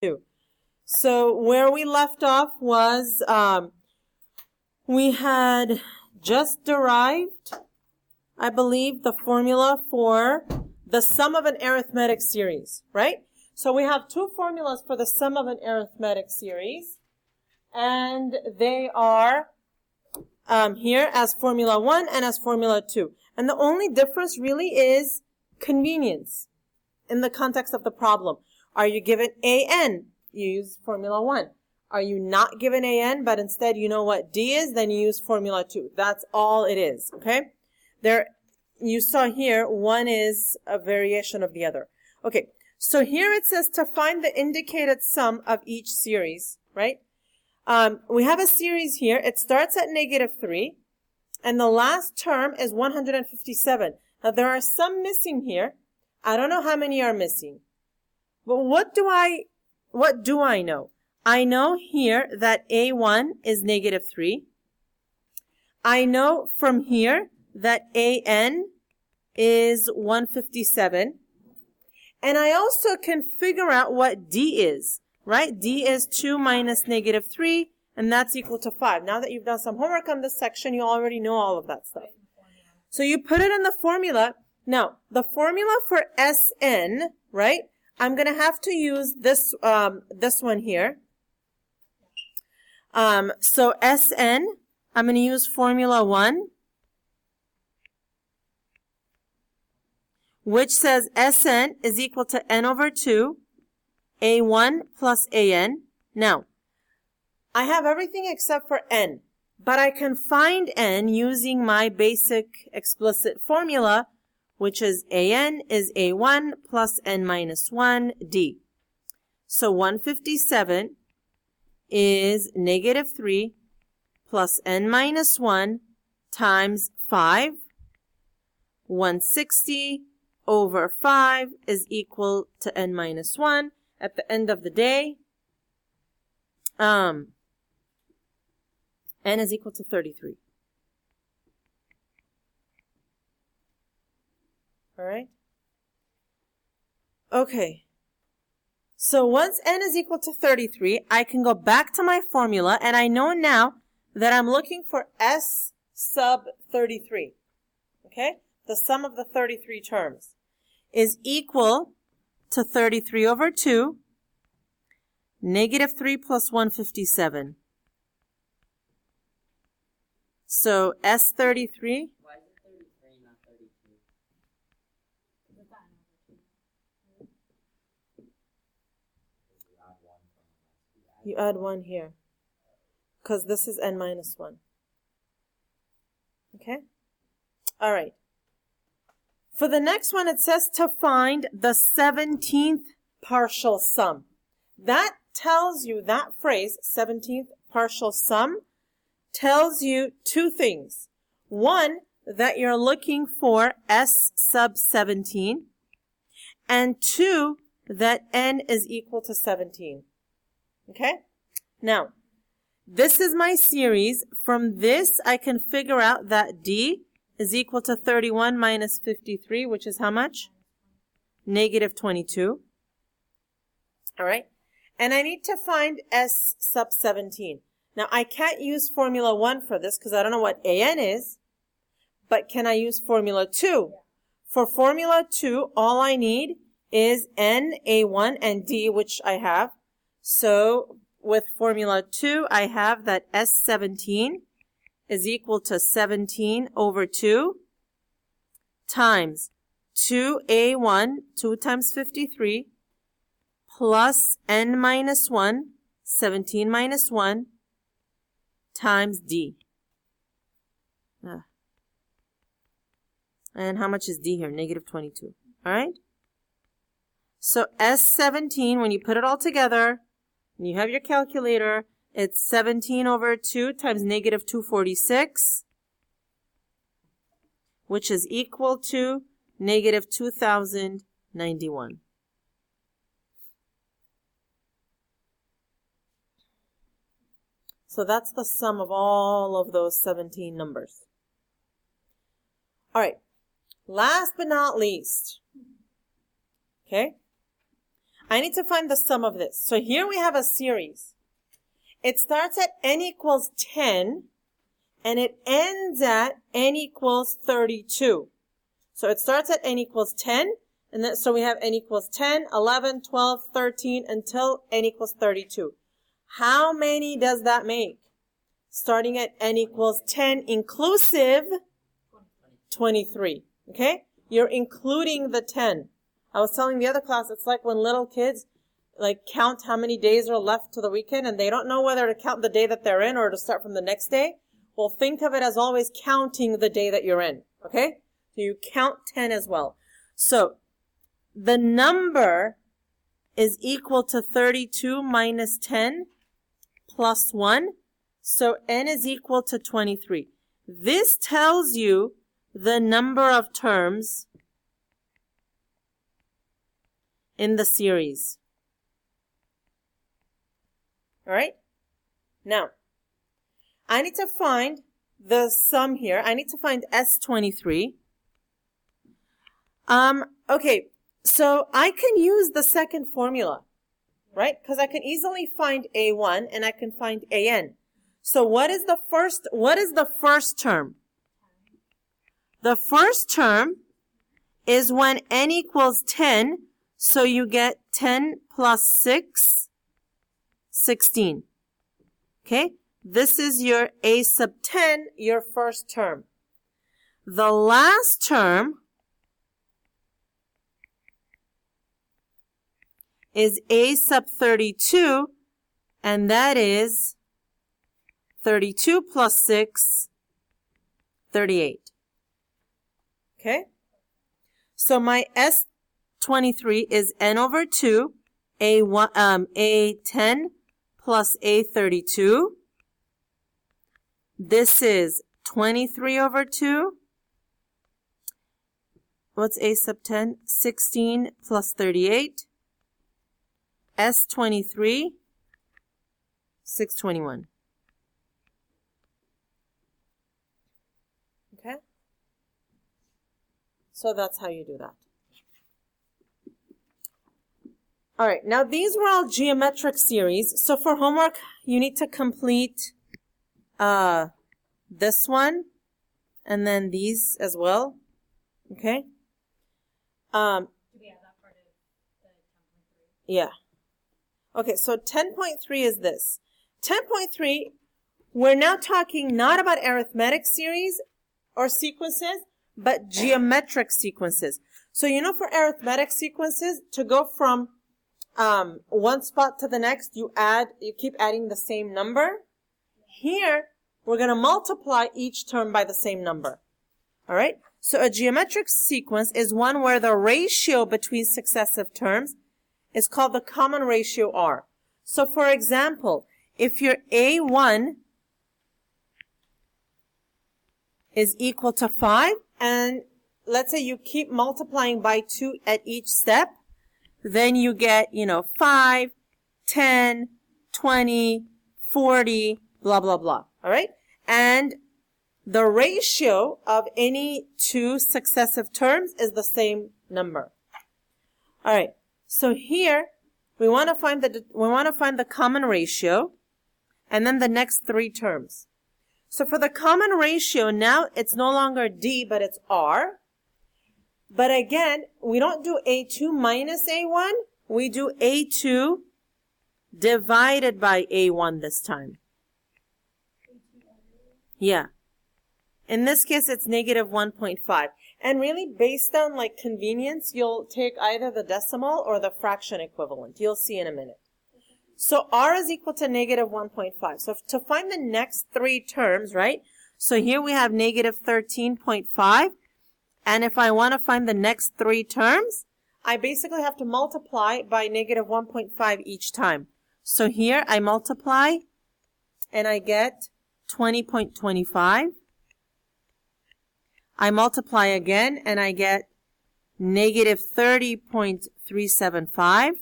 2. So where we left off was we had just derived, I believe, the formula for the sum of an arithmetic series, right? So we have two formulas for the sum of an arithmetic series, and they are here as formula 1 and as formula 2. And the only difference really is convenience in the context of the problem. Are you given an? You use formula 1. Are you not given an, but instead you know what d is, then you use formula 2. That's all it is, okay? There, you saw here, one is a variation of the other. Okay, so here it says to find the indicated sum of each series, right? We have a series here. It starts at -3, and the last term is 157. Now, there are some missing here. I don't know how many are missing. But what do I know? I know here that A1 is -3. I know from here that AN is 157. And I also can figure out what D is, right? D is 2 minus -3, and that's equal to 5. Now that you've done some homework on this section, you already know all of that stuff. So you put it in the formula. Now, the formula for SN, right? I'm going to have to use this one here. So SN, I'm going to use formula 1, which says SN is equal to N over 2, A1 plus AN. Now, I have everything except for N, but I can find N using my basic explicit formula, which is AN is A1 plus N minus 1 D. So 157 is -3 plus N minus 1 times 5. 160 over 5 is equal to N minus 1. At the end of the day, N is equal to 33. All right? Okay. So once N is equal to 33, I can go back to my formula, and I know now that I'm looking for S sub 33. Okay? The sum of the 33 terms is equal to 33 over 2, -3 plus 157. So S33. Why is it 33, not 32? You add 1 here, because this is N minus 1. Okay? All right. For the next one, it says to find the 17th partial sum. That tells you, that phrase, 17th partial sum, tells you two things. One, that you're looking for S sub 17, and two, that N is equal to 17. Okay? Now, this is my series. From this, I can figure out that D is equal to 31 minus 53, which is how much? -22. All right? And I need to find S sub 17. Now, I can't use formula 1 for this because I don't know what AN is, but can I use formula 2? For formula 2, all I need is N, A1, and D, which I have. So with formula 2, I have that S17 is equal to 17 over 2 times 2A1, 2 times 53, plus N minus 1, 17 minus 1, times D. And how much is D here? -22. All right? So S17, when you put it all together, and you have your calculator, it's 17 over 2 times -246, which is equal to -2091. So that's the sum of all of those 17 numbers. All right. Last but not least, okay, I need to find the sum of this. So here we have a series. It starts at n equals 10, and it ends at n equals 32. So it starts at n equals 10, and then, so we have n equals 10, 11, 12, 13, until n equals 32. How many does that make? Starting at n equals 10 inclusive 23. Okay? You're including the 10. I was telling the other class, it's like when little kids like count how many days are left to the weekend and they don't know whether to count the day that they're in or to start from the next day. Well, think of it as always counting the day that you're in. Okay? So you count 10 as well. So the number is equal to 32 minus 10 plus 1. So n is equal to 23. This tells you the number of terms in the series. All right? Now, I need to find the sum here. I need to find S23. Okay, so I can use the second formula, right? Because I can easily find A1 and I can find AN. So what is the first term? The first term is when n equals 10, so you get 10 plus 6, 16. Okay? This is your A sub 10, your first term. The last term is A sub 32, and that is 32 plus 6, 38. Okay? So my S23 is n over 2, A10 plus A32. This is 23 over 2. What's A sub 10? 16 plus 38. S23, 621. Okay? So that's how you do that. All right, now these were all geometric series. So for homework, you need to complete this one and then these as well. Okay? Do we have that part of the 10.3? Yeah. Okay, so 10.3 is this. 10.3, we're now talking not about arithmetic series or sequences, but geometric sequences. So you know for arithmetic sequences, to go from one spot to the next, you keep adding the same number. Here, we're going to multiply each term by the same number. All right? So a geometric sequence is one where the ratio between successive terms is called the common ratio R. So for example, if your A1 is equal to 5, and let's say you keep multiplying by 2 at each step, then you get, 5, 10, 20, 40, blah, blah, blah. All right? And the ratio of any two successive terms is the same number. All right. So here we want to find the common ratio and then the next three terms. So for the common ratio, now it's no longer D, but it's R. But again, we don't do A2 minus A1. We do A2 divided by A1 this time. Yeah. In this case, it's negative 1.5. And really, based on like convenience, you'll take either the decimal or the fraction equivalent. You'll see in a minute. So R is equal to negative 1.5. So to find the next three terms, right? So here we have negative 13.5. And if I want to find the next three terms, I basically have to multiply by negative 1.5 each time. So here I multiply and I get 20.25. I multiply again and I get negative 30.375.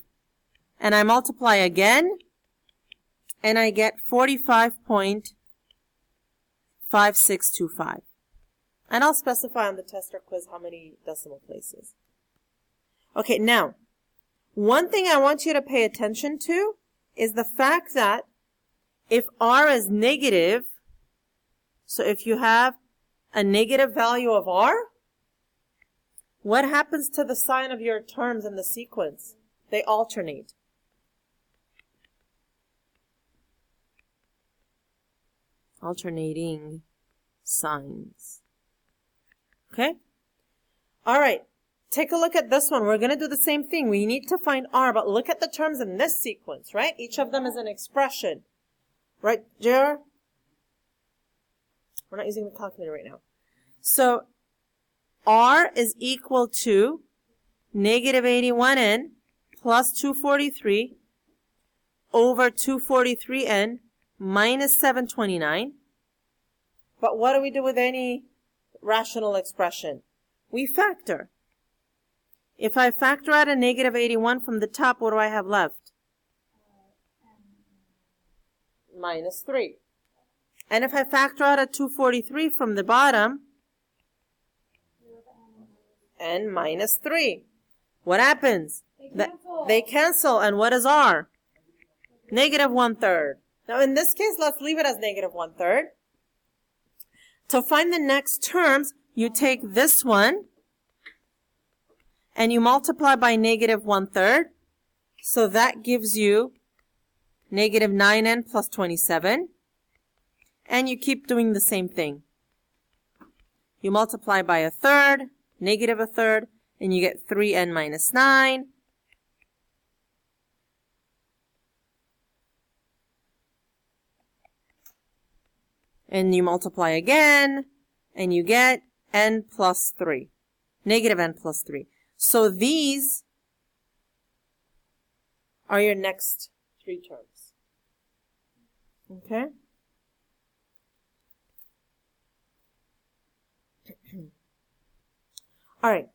And I multiply again and I get 45.5625. And I'll specify on the test or quiz how many decimal places. Okay, now, One thing I want you to pay attention to is the fact that if r is negative, so if you have a negative value of r, what happens to the sign of your terms in the sequence? They alternate. Alternating signs. Okay? All right. Take a look at this one. We're going to do the same thing. We need to find r, but look at the terms in this sequence, right? Each of them is an expression. Right, JR? We're not using the calculator right now. So, r is equal to negative 81n plus 243 over 243n minus 729. But what do we do with any rational expression? We factor. If I factor out a negative 81 from the top, what do I have left? Minus 3. And if I factor out a 243 from the bottom, and minus 3. What happens? They cancel. And what is r? Negative 1/3. Now in this case, let's leave it as negative 1/3. To find the next terms, you take this one and you multiply by negative 1/3. So that gives you negative 9n plus 27. And you keep doing the same thing. You multiply by 1/3, negative 1/3, and you get 3n minus 9. And you multiply again, and you get n plus 3. Negative n plus 3. So these are your next three terms. Okay? All right.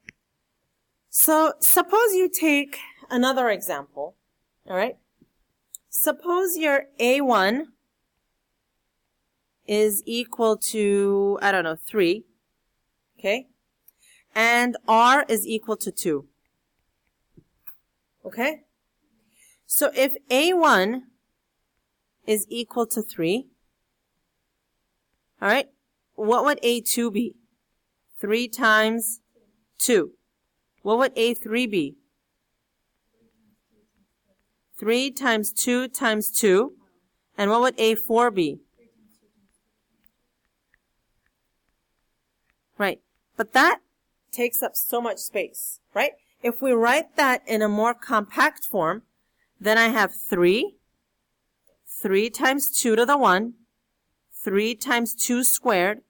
So suppose you take another example. All right. Suppose your A1 is equal to, 3. Okay. And R is equal to 2. Okay. So if A1 is equal to 3, all right, what would A2 be? 3 times 2. What would A3 be? 3 times 2 times 2. And what would A4 be? Right. But that takes up so much space, right? If we write that in a more compact form, then I have 3 times 2 to the 1, 3 times 2 squared,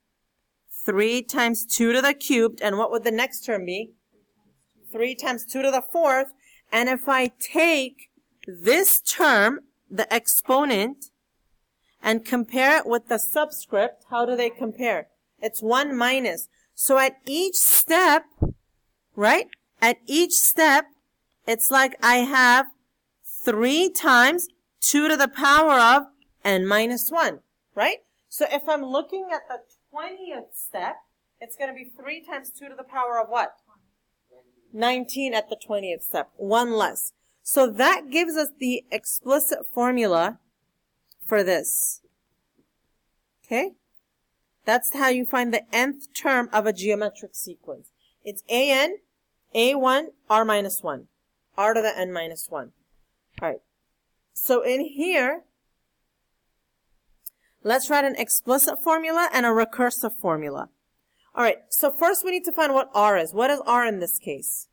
3 times 2 to the cubed, and what would the next term be? 3 times 2 to the 4th. And if I take this term, the exponent, and compare it with the subscript, how do they compare? It's 1 minus. So at each step, right? At each step, it's like I have 3 times 2 to the power of n minus 1, right? So if I'm looking at the 20th step, it's going to be 3 times 2 to the power of what? 19 at the 20th step, 1 less. So that gives us the explicit formula for this. Okay? That's how you find the nth term of a geometric sequence. It's an, a1, r minus 1. R to the n minus 1. All right. So in here, let's write an explicit formula and a recursive formula. All right. So first we need to find what r is. What is r in this case?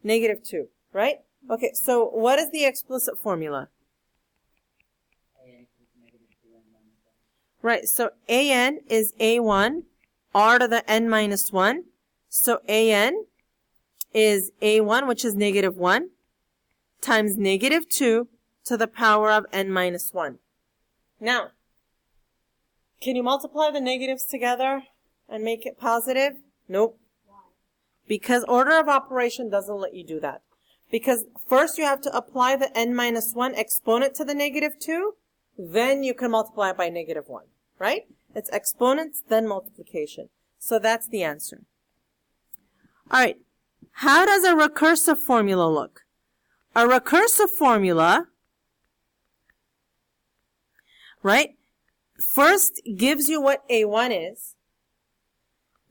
Negative 2, right? Okay. So what is the explicit formula? Right, so an is a1, r to the n minus 1. So an is a1, which is negative 1, times negative 2 to the power of n minus 1. Now, can you multiply the negatives together and make it positive? Nope. Because order of operation doesn't let you do that. Because first you have to apply the n minus 1 exponent to the negative 2, then you can multiply it by negative 1, right? It's exponents, then multiplication. So that's the answer. All right. How does a recursive formula look? A recursive formula, right, first gives you what A1 is,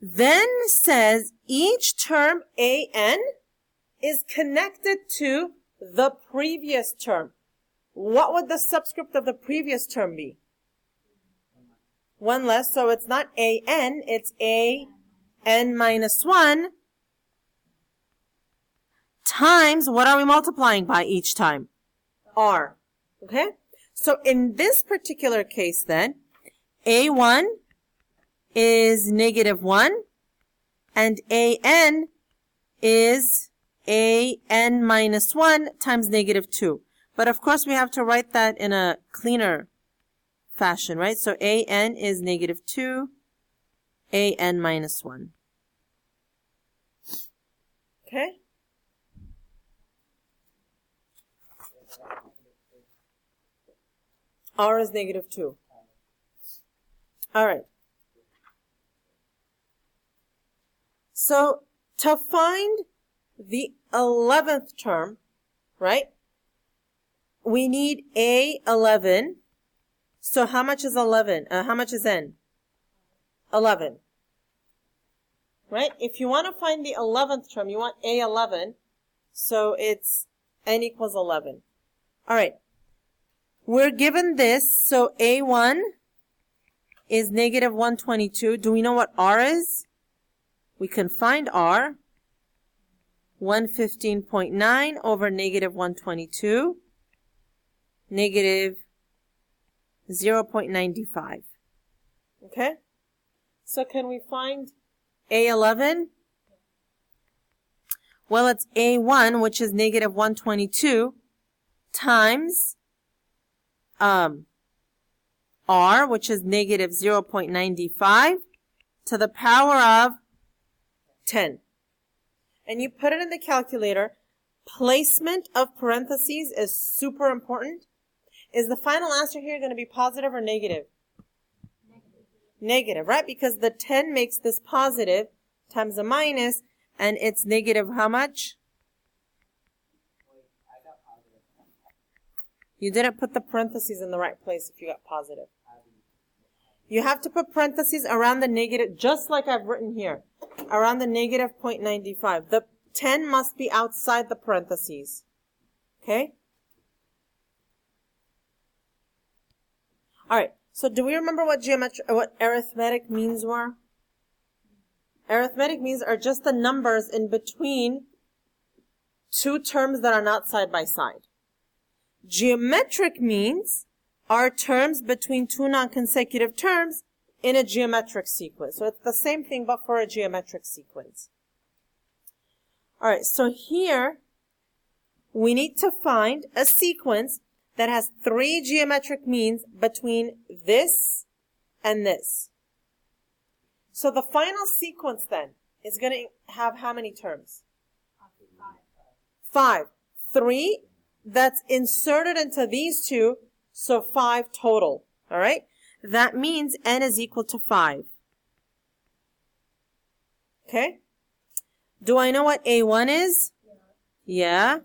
then says each term AN is connected to the previous term. What would the subscript of the previous term be? One less, so it's not AN, it's AN minus 1 times, what are we multiplying by each time? R. Okay? So in this particular case then, A1 is negative 1 and AN is AN minus 1 times negative 2. But of course we have to write that in a cleaner fashion, right? So AN is negative 2, AN minus 1. Okay? R is negative 2. All right. So to find the 11th term, right, we need A11. So how much is 11? How much is N? 11. Right? If you want to find the 11th term, you want A11. So it's N equals 11. All right. We're given this, so A1 is negative 122. Do we know what R is? We can find R. 115.9 over negative 122. Negative 0.95. Okay? So can we find A11? Well, it's A1, which is negative 122, times R, which is negative 0.95, to the power of 10. And you put it in the calculator. Placement of parentheses is super important. Is the final answer here going to be positive or negative? Negative, right? Because the 10 makes this positive times a minus, and it's negative how much? You didn't put the parentheses in the right place if you got positive. You have to put parentheses around the negative, just like I've written here, around the negative 0.95. The 10 must be outside the parentheses. Okay? All right. So do we remember what arithmetic means were? Arithmetic means are just the numbers in between two terms that are not side by side. Geometric means are terms between two non-consecutive terms in a geometric sequence. So it's the same thing, but for a geometric sequence. All right, so here we need to find a sequence that has 3 geometric means between this and this. So the final sequence then is going to have how many terms? 5. 3 that's inserted into these two, so 5 total. All right? That means n is equal to 5. Okay? Do I know what A1 is? Yeah.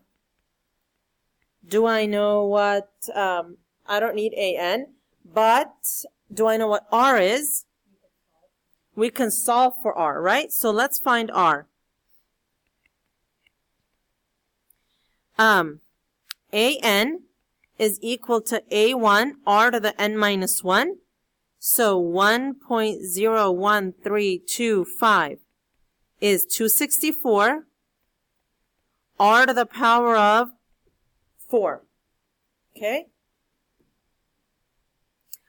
Do I know what, I don't need AN, but do I know what R is? We can solve for R, right? So let's find R. AN is equal to A1, R to the n minus 1. So 1.01325 is 264. R to the power of 4. Okay?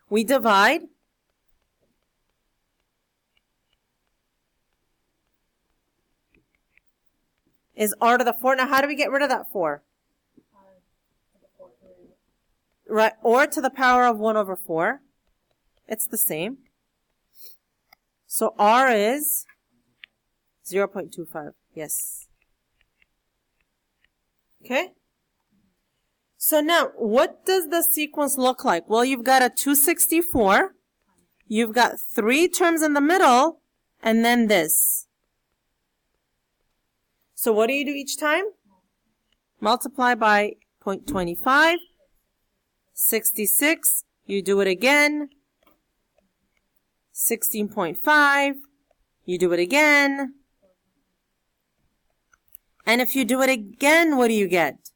We divide. Is R to the 4. Now, how do we get rid of that 4? Right, or to the power of 1 over 4. It's the same. So R is 0.25. Yes. Okay? So now, what does the sequence look like? Well, you've got a 264. You've got 3 terms in the middle, and then this. So what do you do each time? Multiply by 0.25. 66. You do it again. 16.5. You do it again. And if you do it again, what do you get?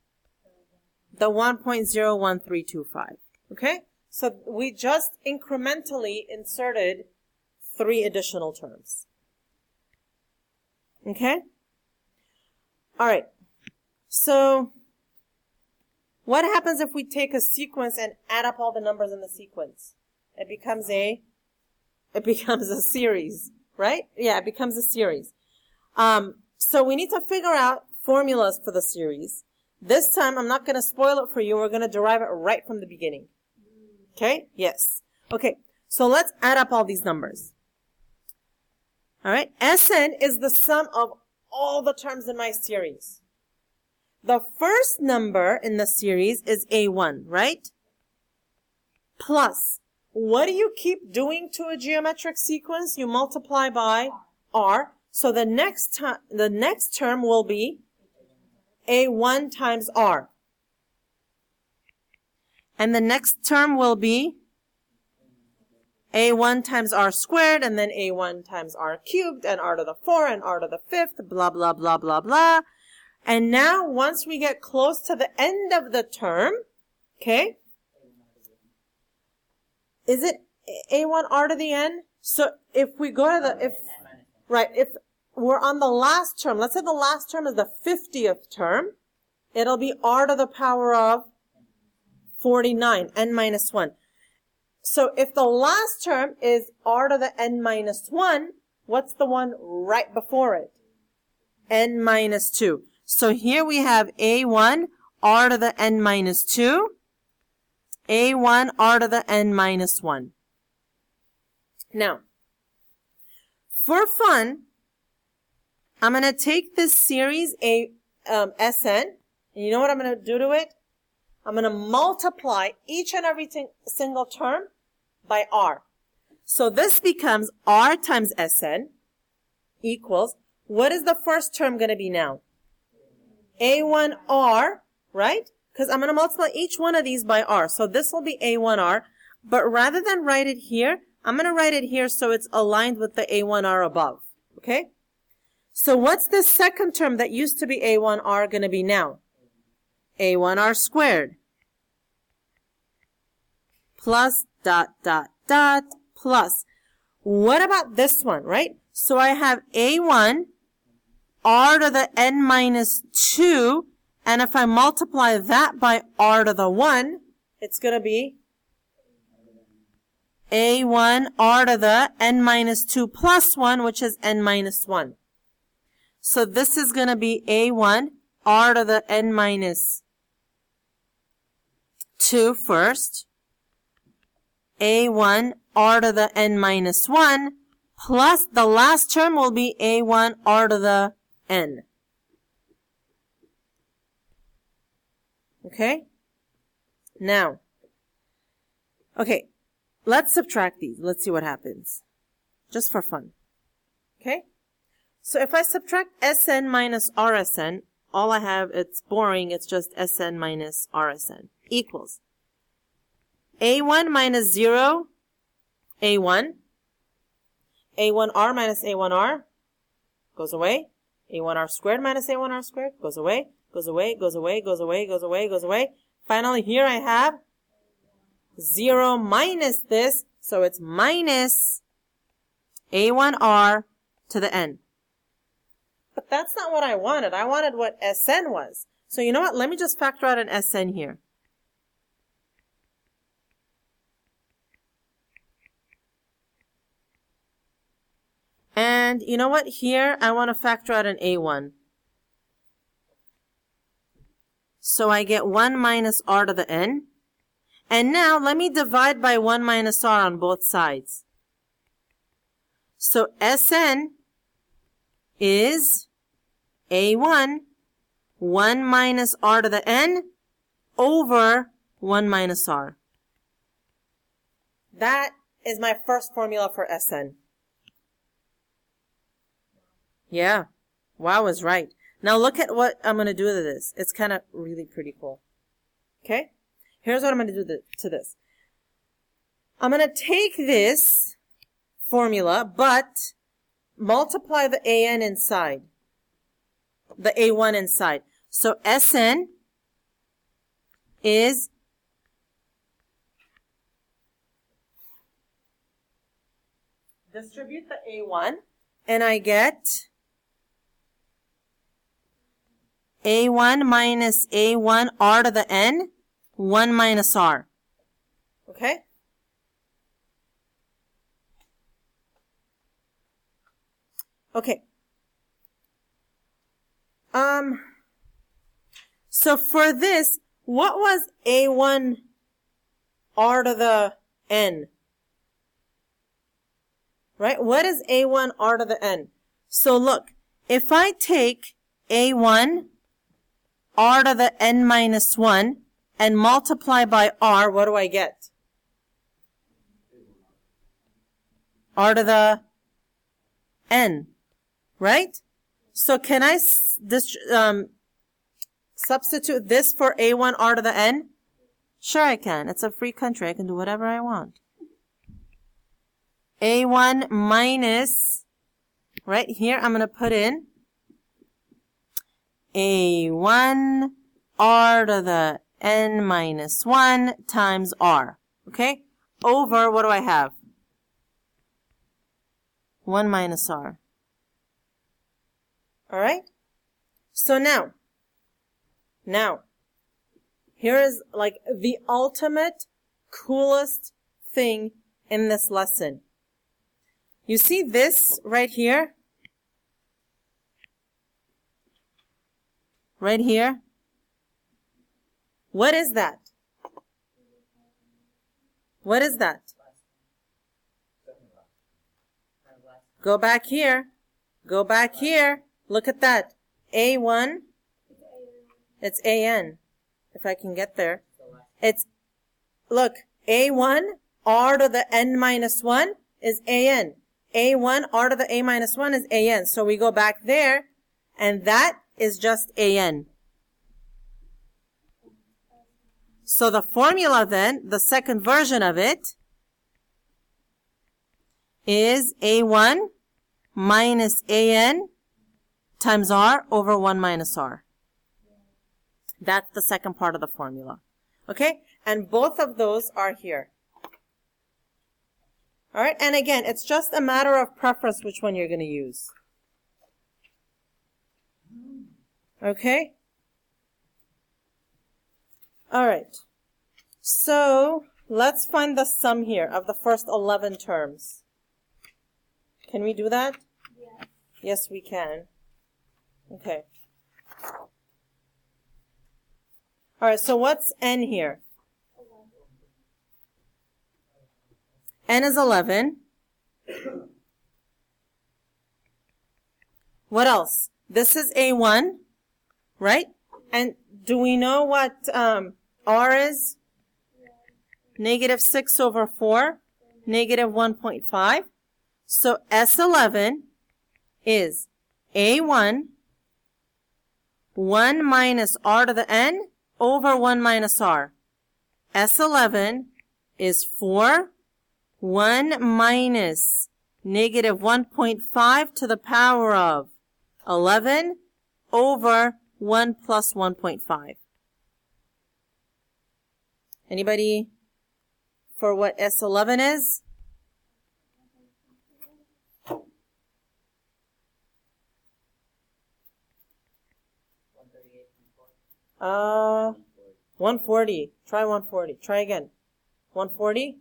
The 1.01325. Okay? So we just incrementally inserted 3 additional terms. Okay? All right. So what happens if we take a sequence and add up all the numbers in the sequence? It becomes a series, right? Yeah, it becomes a series. So we need to figure out formulas for the series. This time, I'm not going to spoil it for you. We're going to derive it right from the beginning. Okay? Yes. Okay. So let's add up all these numbers. All right. Sn is the sum of all the terms in my series. The first number in the series is A1, right? Plus, what do you keep doing to a geometric sequence? You multiply by R. So the next term will be A1 times R. And the next term will be A1 times R squared, and then A1 times R cubed, and R to the 4, and R to the 5th, blah, blah, blah, blah, blah. And now, once we get close to the end of the term, okay, is it A1 R to the n? So if we go to the, if we're on the last term, let's say the last term is the 50th term, it'll be R to the power of 49, n minus 1. So if the last term is R to the n minus 1, what's the one right before it? N minus 2. So here we have A1, R to the n minus 2, A1, R to the n minus 1. Now, for fun, I'm going to take this series, Sn, and you know what I'm going to do to it? I'm going to multiply each and every single term by R. So this becomes R times Sn equals, what is the first term going to be now? A1R, right? Because I'm going to multiply each one of these by R. So this will be A1R. But rather than write it here, I'm going to write it here so it's aligned with the A1R above. Okay? So what's the second term that used to be A1R going to be now? A1R squared. Plus dot dot dot plus. What about this one, right? So I have A1 R to the n minus 2, and if I multiply that by R to the 1, it's going to be A1 R to the n minus 2 plus 1, which is n minus 1. So this is going to be A1 R to the n minus 2 first, A1 R to the n minus 1, plus the last term will be A1 R to the n. Okay? Now, okay, let's subtract these. Let's see what happens. Just for fun. Okay? So if I subtract Sn minus Rsn, all I have, it's boring, it's just Sn minus Rsn equals A1 minus 0, A1. A1R minus A1R goes away. A1R squared minus A1R squared goes away, goes away, goes away, goes away, goes away, goes away. Finally, here I have 0 minus this, so it's minus A1R to the n. But that's not what I wanted. I wanted what Sn was. So you know what? Let me just factor out an Sn here. And you know what? Here, I want to factor out an A1. So I get 1 minus R to the n. And now, let me divide by 1 minus R on both sides. So Sn is A1, 1 minus R to the n, over 1 minus R. That is my first formula for Sn. Yeah, wow is right. Now look at what I'm going to do to this. It's kind of really pretty cool. Okay? Here's what I'm going to do to this. I'm going to take this formula, but multiply the AN inside. The A1 inside. So SN is distribute the A1 and I get A1 minus A1 R to the N, 1 minus R. Okay? Okay. So for this, what was A1 R to the N? Right? What is A1 R to the N? So look, if I take A1 R to the N minus 1 and multiply by R, what do I get? R to the N, right? So can I substitute this for A1 R to the N? Sure I can. It's a free country. I can do whatever I want. A1 minus, right here, I'm going to put in A1 R to the N minus 1 times R. Okay? Over, what do I have? 1 minus R. Alright? So now, here is like the ultimate coolest thing in this lesson. You see this right here? Right here? What is that? What is that? Go back here. Go back here. Look at that. A1. It's AN. If I can get there. It's, look, A1 R to the N minus 1 is AN. A1 R to the A minus 1 is AN. So we go back there, and that is just AN. So the formula then, the second version of it, is A1 minus AN times R over 1 minus R. That's the second part of the formula. Okay? And both of those are here. Alright? And again, it's just a matter of preference which one you're going to use. Okay? Alright. So, let's find the sum here of the first 11 terms. Can we do that? Yes. Yes, we can. Okay. Alright, so what's n here? 11. N is 11. What else? This is A1, right? And do we know what R is? Negative 6 over 4, negative 1.5. So S11 is A1, 1 minus R to the N over 1 minus R. S11 is 4, 1 minus negative 1.5 to the power of 11 over 1 plus 1.5. Anybody for what S11 is? Uh, 140. Try 140. Try again. 140.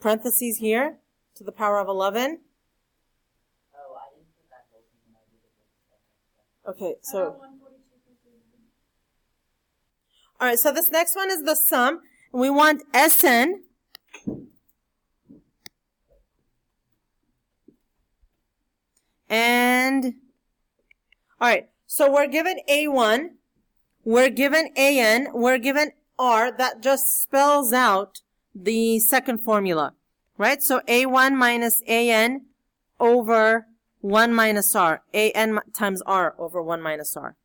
Parentheses here to the power of 11. Oh, I didn't put that whole thing when I did it. Okay, so. 142. Alright, so this next one is the sum. We want Sn. And, alright, so we're given A1, we're given AN, we're given R. That just spells out the second formula, right? So A1 minus AN over 1 minus r. an times r over 1 minus r.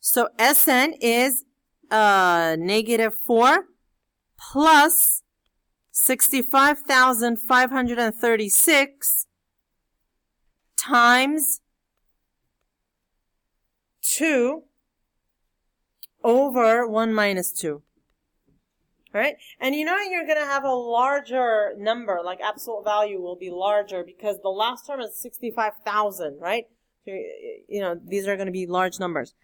So Sn is negative 4 plus 65,536 times 2 over 1 minus 2. All right? And you know you're going to have a larger number, like absolute value will be larger because the last term is 65,000, right? So, you know, these are going to be large numbers.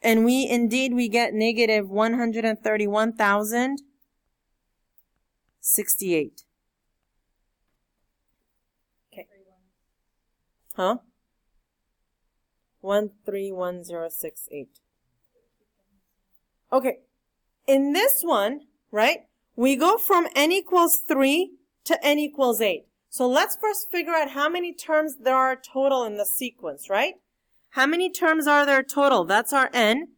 And we get negative 131,068. Okay. Huh? 131,068. Okay. In this one, right, we go from n equals 3 to n equals 8. So let's first figure out how many terms there are total in the sequence, right? How many terms are there total? That's our n.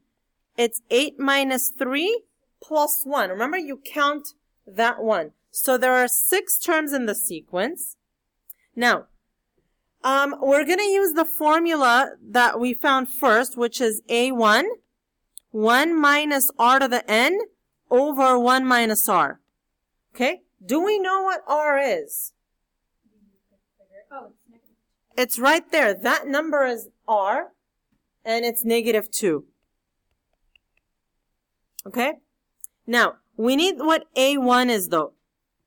It's 8 minus 3 plus 1. Remember, you count that one. So there are 6 terms in the sequence. Now, we're going to use the formula that we found first, which is a1, 1 minus r to the n, over 1 minus r. Okay? Do we know what r is? Oh, it's negative. It's right there. That number is r, and it's negative 2. Okay? Now, we need what a1 is, though.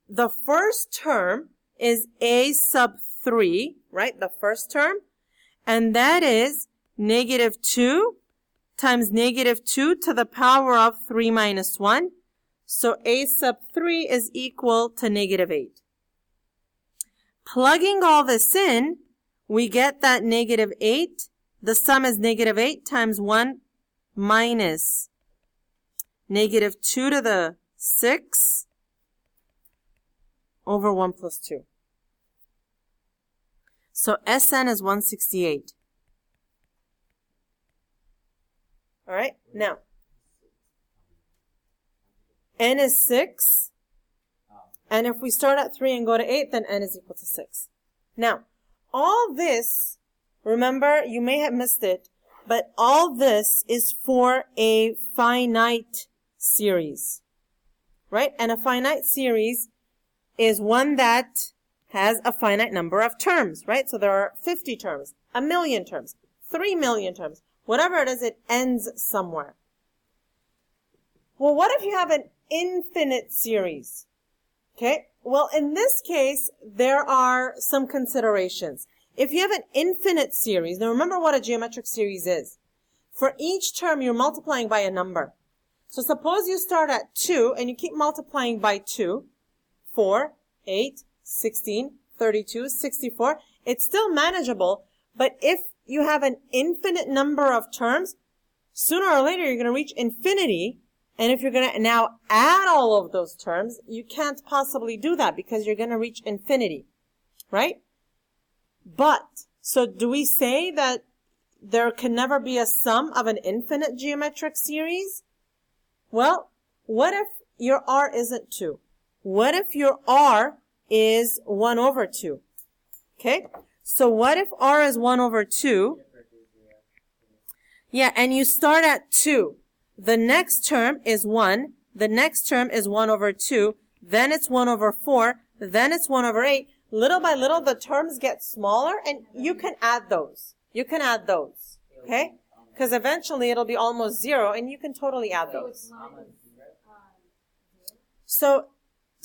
The first term is a sub 3, right? The first term. And that is negative 2 times negative 2 to the power of 3 minus 1. So a sub 3 is equal to negative 8. Plugging all this in, we get that negative 8. The sum is negative 8 times 1 minus negative 2 to the 6 over 1 plus 2. So Sn is 168. All right, now, n is 6. And if we start at 3 and go to 8, then n is equal to 6. Now, all this, remember, you may have missed it, but all this is for a finite series, right? And a finite series is one that has a finite number of terms, right? So there are 50 terms, 1,000,000 terms, 3,000,000 terms. Whatever it is, it ends somewhere. Well, what if you have an infinite series? Okay, well, in this case, there are some considerations. If you have an infinite series, now remember what a geometric series is. For each term, you're multiplying by a number. So suppose you start at 2 and you keep multiplying by 2, 4, 8, 16, 32, 64. It's still manageable, but if you have an infinite number of terms, sooner or later you're going to reach infinity. And if you're going to now add all of those terms, you can't possibly do that because you're going to reach infinity, right? But, so do we say that there can never be a sum of an infinite geometric series? Well, what if your r isn't 2? What if your r is 1 over 2? Okay, so what if r is 1 over 2? Yeah, and you start at 2. The next term is 1. The next term is 1 over 2. Then it's 1 over 4. Then it's 1 over 8. Little by little, the terms get smaller, and you can add those. You can add those, okay? Because eventually it'll be almost 0, and you can totally add those. So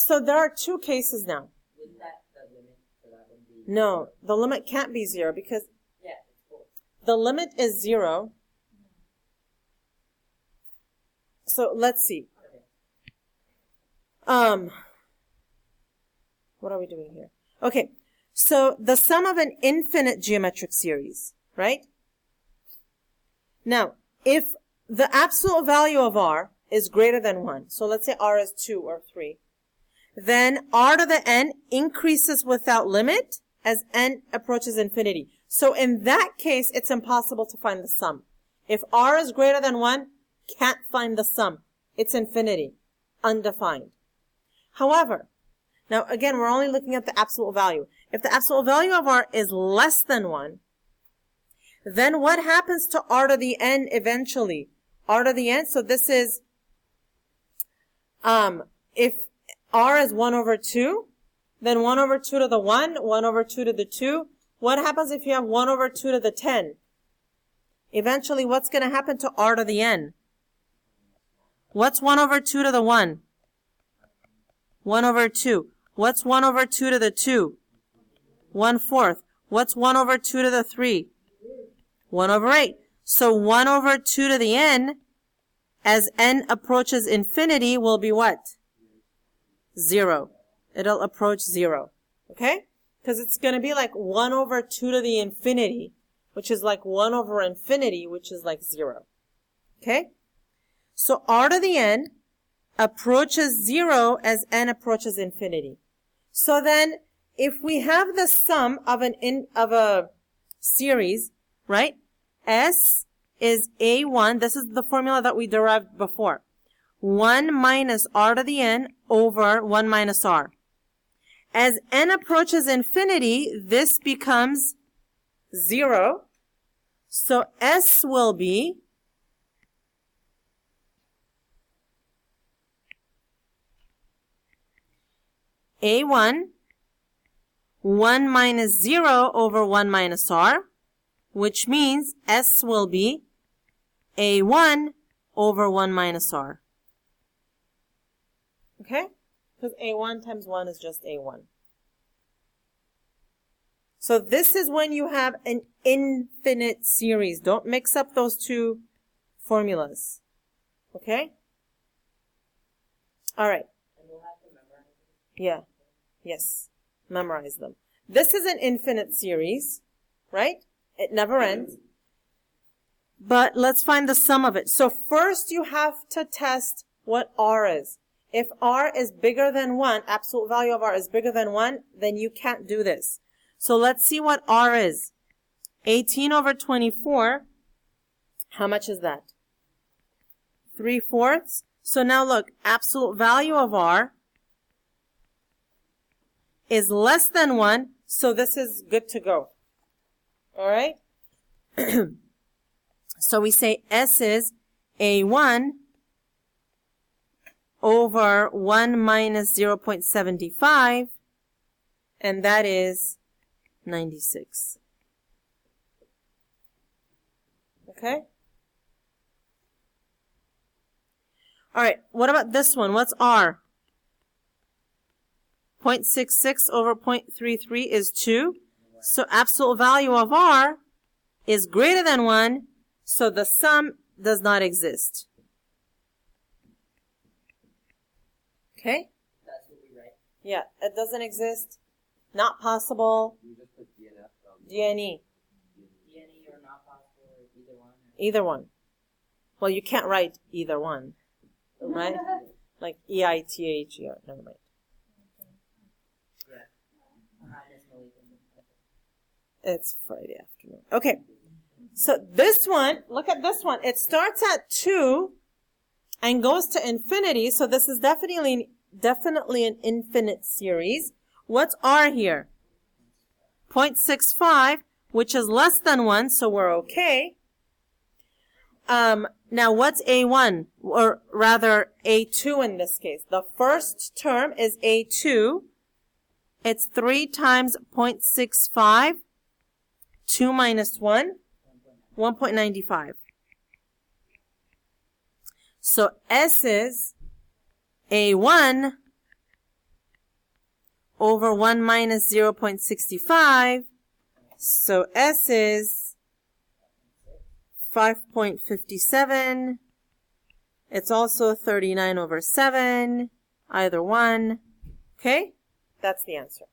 there are 2 cases now. Wouldn't that the limit for that one be? No, the limit can't be 0 because Yeah, it's 4. the limit is 0. So let's see. What are we doing here? Okay, so the sum of an infinite geometric series, right? Now, if the absolute value of r is greater than 1, so let's say r is 2 or 3, then r to the n increases without limit as n approaches infinity. So in that case, it's impossible to find the sum. If r is greater than 1, can't find the sum. It's infinity, undefined. However, now again, we're only looking at the absolute value. If the absolute value of r is less than 1, then what happens to r to the n eventually? R to the n, so this is, if r is 1 over 2, then 1 over 2 to the 1, 1 over 2 to the 2. What happens if you have 1 over 2 to the 10? Eventually, what's going to happen to r to the n? What's 1 over 2 to the 1? 1 over 2. What's 1 over 2 to the 2? 1/4. What's 1 over 2 to the 3? 1 over 8. So 1 over 2 to the n, as n approaches infinity, will be what? 0. It'll approach 0. Okay? Because it's going to be like 1 over 2 to the infinity, which is like 1 over infinity, which is like 0. Okay? So r to the n approaches 0 as n approaches infinity. So then, if we have the sum of a series, right? S is A1. This is the formula that we derived before. 1 minus r to the n over 1 minus r. As n approaches infinity, this becomes 0. So S will be A1, 1 minus 0 over 1 minus r, which means S will be A1 over 1 minus r. Okay? Because A1 times 1 is just A1. So this is when you have an infinite series. Don't mix up those two formulas. Okay? All right. And we'll have to memorize it. Yeah. Yes. Memorize them. This is an infinite series, right? It never ends. But let's find the sum of it. So first you have to test what r is. If r is bigger than 1, absolute value of r is bigger than 1, then you can't do this. So let's see what r is. 18 over 24. How much is that? 3/4. So now look, absolute value of r is less than 1, so this is good to go. All right? So we say S is A1 over 1 minus 0.75, and that is 96. Okay? All right, what about this one? What's R? 0.66 over 0.33 is 2. So absolute value of R is greater than 1, so the sum does not exist. Okay? That's what we write. Yeah, it doesn't exist. Not possible. You just put DNF. DNE. DNE or not possible or either one. Either one. Well, you can't write either one. Right? Like EITH. Never mind. It's Friday afternoon. Okay. So this one, look at this one. It starts at 2 and goes to infinity. So this is definitely an infinite series. What's R here? 0.65, which is less than 1, so we're okay. Now what's A1? Or rather A2 in this case. The first term is A2. It's 3 times 0.65. 2 minus 1, 1.95. So S is A1 over 1 minus 0.65. So S is 5.57. It's also 39 over 7, either one. Okay? That's the answer.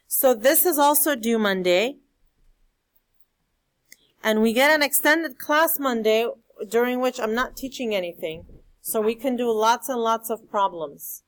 So this is also due Monday. And we get an extended class Monday during which I'm not teaching anything. So we can do lots and lots of problems.